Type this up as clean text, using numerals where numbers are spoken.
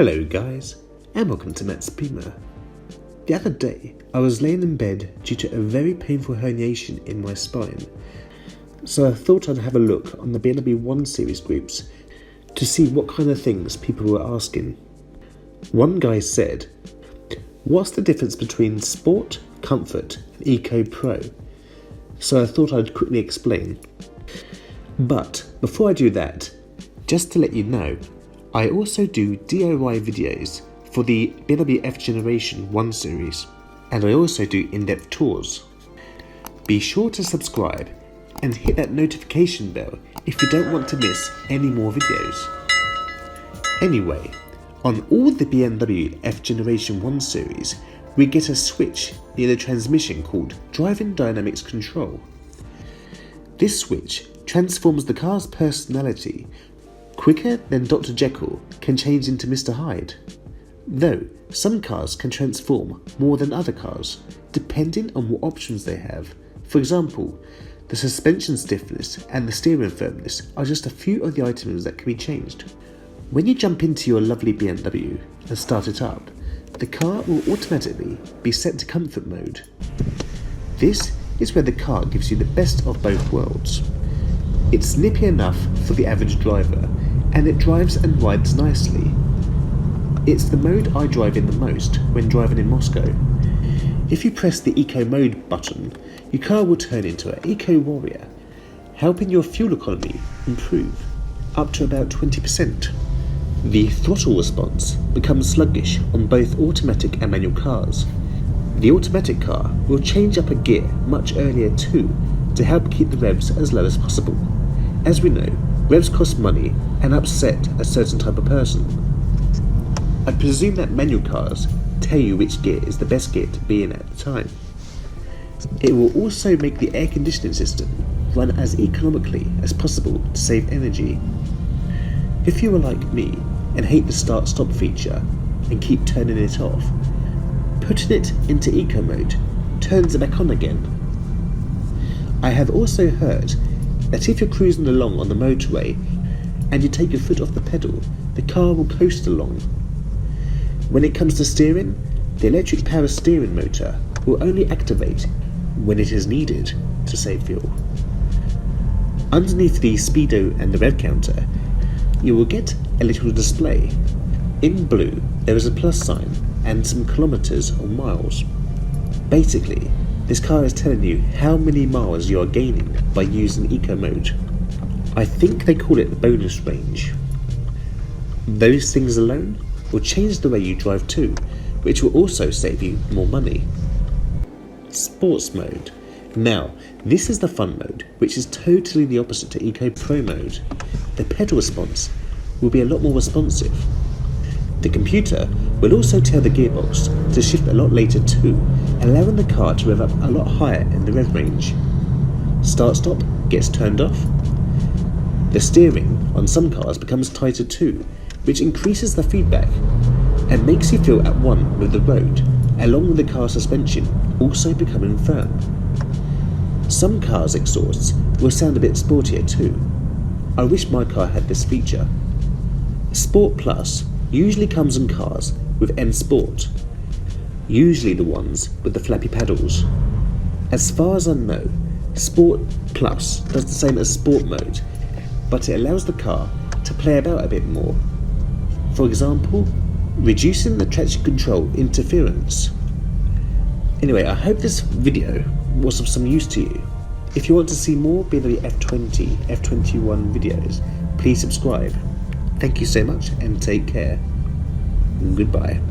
Hello guys, and welcome to Matt's Beamer. The other day, I was laying in bed due to a very painful herniation in my spine, so I thought I'd have a look on the BMW 1 series groups to see what kind of things people were asking. One guy said, "What's the difference between Sport, Comfort and Eco Pro?" So I thought I'd quickly explain. But before I do that, just to let you know, I also do DIY videos for the BMW F Generation 1 series, and I also do in-depth tours. Be sure to subscribe and hit that notification bell if you don't want to miss any more videos. Anyway, on all the BMW F Generation 1 series, we get a switch near the transmission called Driving Dynamics Control. This switch transforms the car's personality quicker than Dr. Jekyll can change into Mr. Hyde. Though some cars can transform more than other cars, depending on what options they have. For example, the suspension stiffness and the steering firmness are just a few of the items that can be changed. When you jump into your lovely BMW and start it up, the car will automatically be set to comfort mode. This is where the car gives you the best of both worlds. It's nippy enough for the average driver, and it drives and rides nicely. It's the mode I drive in the most when driving in Moscow. If you press the Eco Mode button, your car will turn into an Eco Warrior, helping your fuel economy improve up to about 20%. The throttle response becomes sluggish on both automatic and manual cars. The automatic car will change up a gear much earlier too, to help keep the revs as low as possible. As we know, revs cost money and upset a certain type of person. I presume that manual cars tell you which gear is the best gear to be in at the time. It will also make the air conditioning system run as economically as possible to save energy. If you are like me and hate the start-stop feature and keep turning it off, putting it into eco mode turns it back on again. I have also heard that if you're cruising along on the motorway and you take your foot off the pedal, the car will coast along. When it comes to steering, the electric power steering motor will only activate when it is needed to save fuel. Underneath the speedo and the rev counter, you will get a little display. In blue, there is a plus sign and some kilometers or miles. Basically, this car is telling you how many miles you are gaining by using eco mode. I think they call it the bonus range. Those things alone will change the way you drive too, which will also save you more money. Sports mode. Now, this is the fun mode, which is totally the opposite to Eco Pro mode. The pedal response will be a lot more responsive. The computer will also tell the gearbox to shift a lot later too, allowing the car to rev up a lot higher in the rev range. Start-stop gets turned off. The steering on some cars becomes tighter too, which increases the feedback and makes you feel at one with the road, along with the car suspension also becoming firm. Some cars' exhausts will sound a bit sportier too. I wish my car had this feature. Sport Plus usually comes in cars with M Sport, usually the ones with the flappy paddles. As far as I know, Sport Plus does the same as Sport Mode, but it allows the car to play about a bit more. For example, reducing the traction control interference. Anyway, I hope this video was of some use to you. If you want to see more BMW F20, F21 videos, please subscribe. Thank you so much and take care. Goodbye.